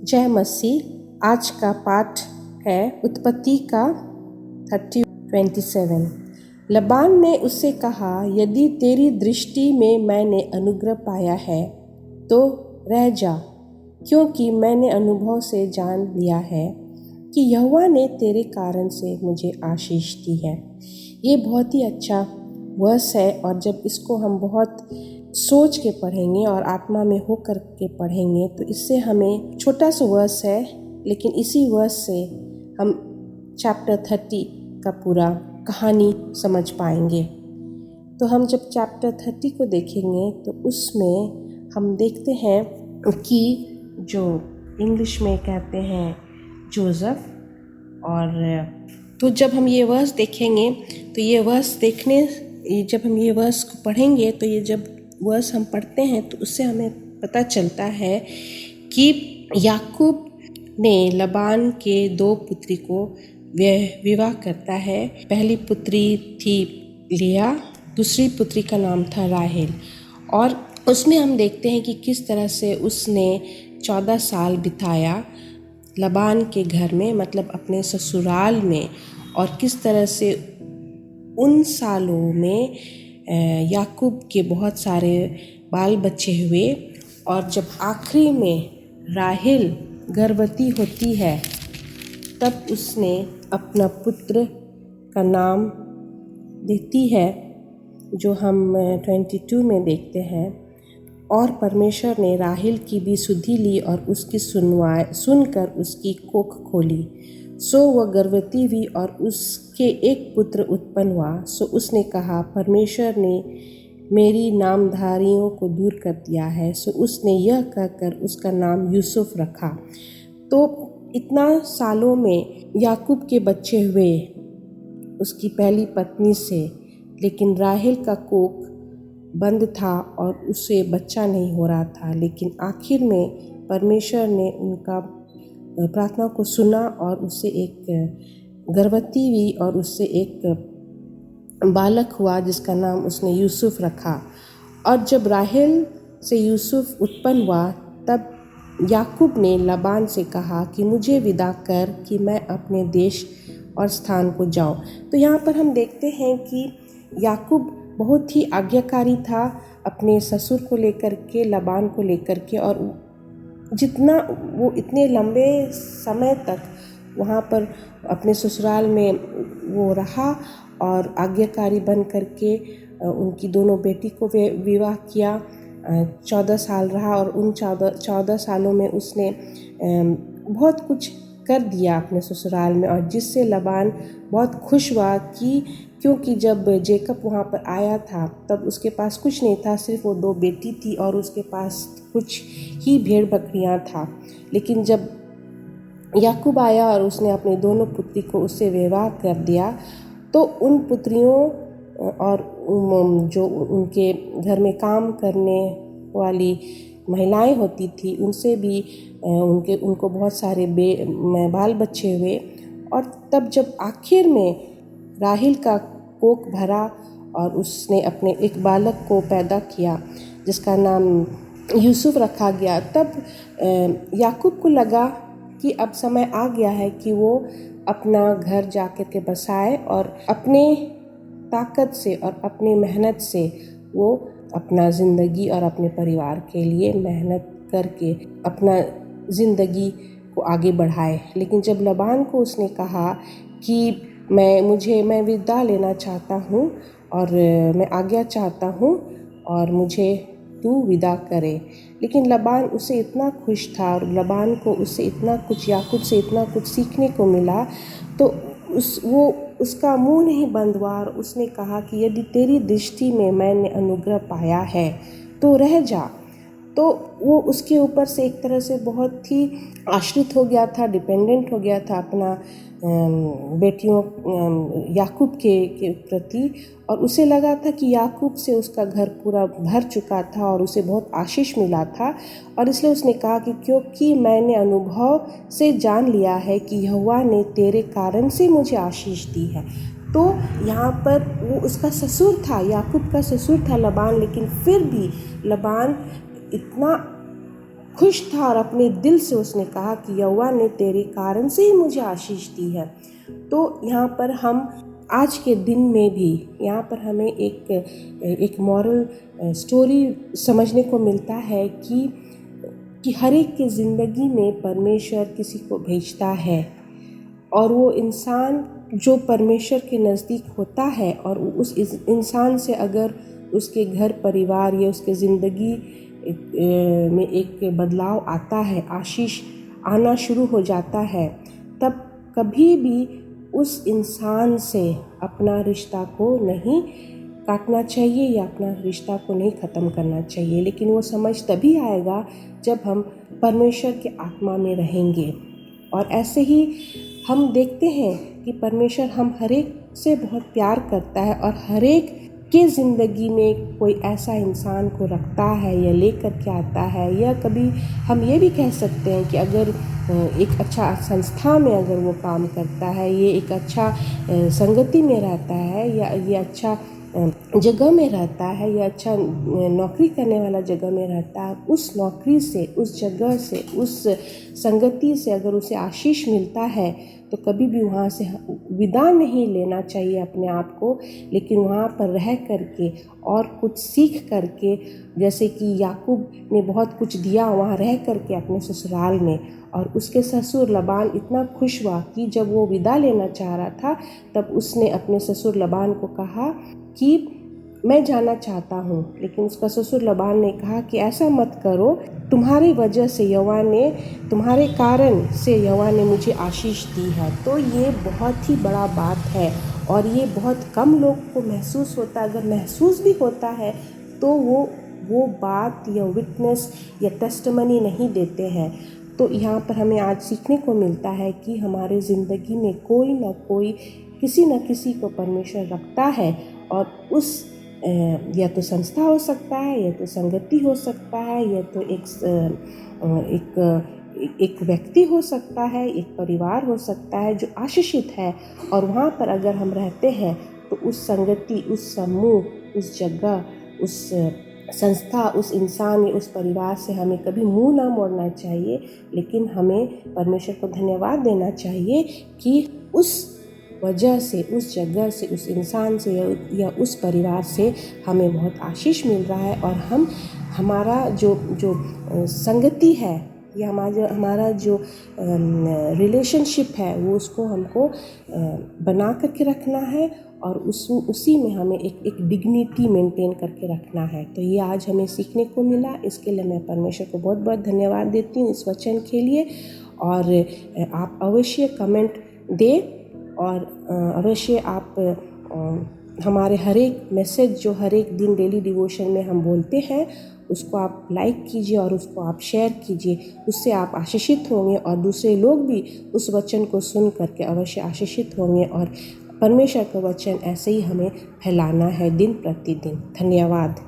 जय मसीह। आज का पाठ है उत्पत्ति का 30:27। लबान ने उससे कहा, यदि तेरी दृष्टि में मैंने अनुग्रह पाया है तो रह जा, क्योंकि मैंने अनुभव से जान लिया है कि यहोवा ने तेरे कारण से मुझे आशीष दी है। ये बहुत ही अच्छा वर्स है और जब इसको हम बहुत सोच के पढ़ेंगे और आत्मा में हो कर के पढ़ेंगे तो इससे हमें छोटा सा वर्स है, लेकिन इसी वर्स से हम चैप्टर 30 का पूरा कहानी समझ पाएंगे। तो हम जब चैप्टर 30 को देखेंगे तो उसमें हम देखते हैं कि जो इंग्लिश में कहते हैं जोसेफ, और तो जब हम ये वर्स देखेंगे तो ये वर्स जब हम ये वर्स को पढ़ेंगे तो ये जब वर्स हम पढ़ते हैं तो उससे हमें पता चलता है कि याकूब ने लबान के 2 पुत्री को विवाह करता है। पहली पुत्री थी लिया, दूसरी पुत्री का नाम था राहेल। और उसमें हम देखते हैं कि किस तरह से उसने 14 साल बिताया लबान के घर में, मतलब अपने ससुराल में, और किस तरह से उन सालों में याकूब के बहुत सारे बाल बच्चे हुए। और जब आखिरी में राहेल गर्भवती होती है तब उसने अपना पुत्र का नाम देती है, जो हम 22 में देखते हैं। और परमेश्वर ने राहेल की भी सुधि ली और उसकी सुनकर उसकी कोख खोली। सो वह गर्भवती हुई और उसके एक पुत्र उत्पन्न हुआ। सो उसने कहा, परमेश्वर ने मेरी नामधारियों को दूर कर दिया है। सो उसने यह कहकर उसका नाम यूसुफ रखा। तो इतना सालों में याकूब के बच्चे हुए उसकी पहली पत्नी से, लेकिन राहेल का कोख बंद था और उसे बच्चा नहीं हो रहा था। लेकिन आखिर में परमेश्वर ने उनका प्रार्थना को सुना और उससे एक गर्भवती हुई और उससे एक बालक हुआ जिसका नाम उसने यूसुफ रखा। और जब राहेल से यूसुफ उत्पन्न हुआ तब याकूब ने लबान से कहा कि मुझे विदा कर कि मैं अपने देश और स्थान को जाऊं। तो यहाँ पर हम देखते हैं कि याकूब बहुत ही आज्ञाकारी था अपने ससुर को लेकर के, लबान को लेकर के, और जितना वो इतने लंबे समय तक वहाँ पर अपने ससुराल में वो रहा और आज्ञाकारी बन करके उनकी दोनों बेटी को विवाह किया। 14 साल रहा और उन 14 सालों में उसने बहुत कुछ कर दिया अपने ससुराल में, और जिससे लबान बहुत खुश हुआ क्योंकि जब जेकब वहाँ पर आया था तब उसके पास कुछ नहीं था, सिर्फ वो 2 बेटी थी और उसके पास कुछ ही भेड़ बकरियाँ था। लेकिन जब याकूब आया और उसने अपने दोनों पुत्री को उससे विवाह कर दिया तो उन पुत्रियों और जो उनके घर में काम करने वाली महिलाएं होती थी उनसे भी उनको बहुत सारे बाल बच्चे हुए। और तब जब आखिर में राहेल का कोख भरा और उसने अपने एक बालक को पैदा किया जिसका नाम यूसुफ रखा गया, तब याकूब को लगा कि अब समय आ गया है कि वो अपना घर जाकर के बसाए और अपने ताकत से और अपनी मेहनत से वो अपना ज़िंदगी और अपने परिवार के लिए मेहनत करके अपना ज़िंदगी को आगे बढ़ाए। लेकिन जब लबान को उसने कहा कि मैं विदा लेना चाहता हूँ और मैं आज्ञा चाहता हूँ और मुझे तू विदा करे, लेकिन लबान उससे इतना खुश था और लबान को उससे इतना कुछ, याकूब से इतना कुछ सीखने को मिला, तो उसका मुंह नहीं बंद हुआ और उसने कहा कि यदि तेरी दृष्टि में मैंने अनुग्रह पाया है तो रह जा। तो वो उसके ऊपर से एक तरह से बहुत ही आश्रित हो गया था, डिपेंडेंट हो गया था अपना बेटियों याकूब के प्रति, और उसे लगा था कि याकूब से उसका घर पूरा भर चुका था और उसे बहुत आशीष मिला था। और इसलिए उसने कहा कि क्योंकि मैंने अनुभव से जान लिया है कि यहोवा ने तेरे कारण से मुझे आशीष दी है। तो यहाँ पर वो उसका ससुर था, याकूब का ससुर था लबान, लेकिन फिर भी लबान इतना खुश था और अपने दिल से उसने कहा कि यहोवा ने तेरे कारण से ही मुझे आशीष दी है। तो यहाँ पर हम आज के दिन में भी यहाँ पर हमें एक मॉरल स्टोरी समझने को मिलता है कि हर एक की ज़िंदगी में परमेश्वर किसी को भेजता है, और वो इंसान जो परमेश्वर के नज़दीक होता है और उस इंसान से अगर उसके घर परिवार या उसके ज़िंदगी में एक बदलाव आता है, आशीष आना शुरू हो जाता है, तब कभी भी उस इंसान से अपना रिश्ता को नहीं काटना चाहिए या अपना रिश्ता को नहीं ख़त्म करना चाहिए। लेकिन वो समझ तभी आएगा जब हम परमेश्वर के आत्मा में रहेंगे। और ऐसे ही हम देखते हैं कि परमेश्वर हम हर एक से बहुत प्यार करता है और हर एक के ज़िंदगी में कोई ऐसा इंसान को रखता है या लेकर के आता है। या कभी हम ये भी कह सकते हैं कि अगर एक अच्छा संस्था में अगर वो काम करता है, ये एक अच्छा संगति में रहता है, या ये अच्छा जगह में रहता है, या अच्छा नौकरी करने वाला जगह में रहता है, उस नौकरी से, उस जगह से, उस संगति से अगर उसे आशीष मिलता है तो कभी भी वहाँ से विदा नहीं लेना चाहिए अपने आप को, लेकिन वहाँ पर रह करके और कुछ सीख करके, जैसे कि याकूब ने बहुत कुछ दिया वहाँ रह करके अपने ससुराल में, और उसके ससुर लबान इतना खुश हुआ कि जब वो विदा लेना चाह रहा था तब उसने अपने ससुर लबान को कहा कि मैं जाना चाहता हूँ। लेकिन उसका ससुर लबान ने कहा कि ऐसा मत करो, तुम्हारी वजह से यहोवा ने, तुम्हारे कारण से यहोवा ने मुझे आशीष दी है। तो ये बहुत ही बड़ा बात है और ये बहुत कम लोग को महसूस होता है। अगर महसूस भी होता है तो वो बात या विटनेस या टेस्टिमनी नहीं देते हैं। तो यहाँ पर हमें आज सीखने को मिलता है कि हमारे ज़िंदगी में कोई ना कोई, किसी न किसी को परमेश्वर रखता है, और उस या तो संस्था हो सकता है, या तो संगति हो सकता है, या तो एक व्यक्ति हो सकता है, एक परिवार हो सकता है जो आशीषित है। और वहाँ पर अगर हम रहते हैं तो उस संगति, उस समूह, उस जगह, उस संस्था, उस इंसान या उस परिवार से हमें कभी मुंह ना मोड़ना चाहिए, लेकिन हमें परमेश्वर को धन्यवाद देना चाहिए कि उस वजह से, उस जगह से, उस इंसान से या उस परिवार से हमें बहुत आशीष मिल रहा है। और हमारा जो संगति है या हमारा जो रिलेशनशिप है वो उसको हमको बना करके रखना है, और उसी में हमें एक डिग्निटी मेंटेन करके रखना है। तो ये आज हमें सीखने को मिला। इसके लिए मैं परमेश्वर को बहुत बहुत धन्यवाद देती हूँ इस वचन के लिए। और आप अवश्य कमेंट दें, और अवश्य आप हमारे हर एक मैसेज जो हर एक दिन डेली डिवोशन में हम बोलते हैं उसको आप लाइक कीजिए और उसको आप शेयर कीजिए। उससे आप आशीषित होंगे और दूसरे लोग भी उस वचन को सुन करके अवश्य आशीषित होंगे। और परमेश्वर का वचन ऐसे ही हमें फैलाना है दिन प्रतिदिन। धन्यवाद।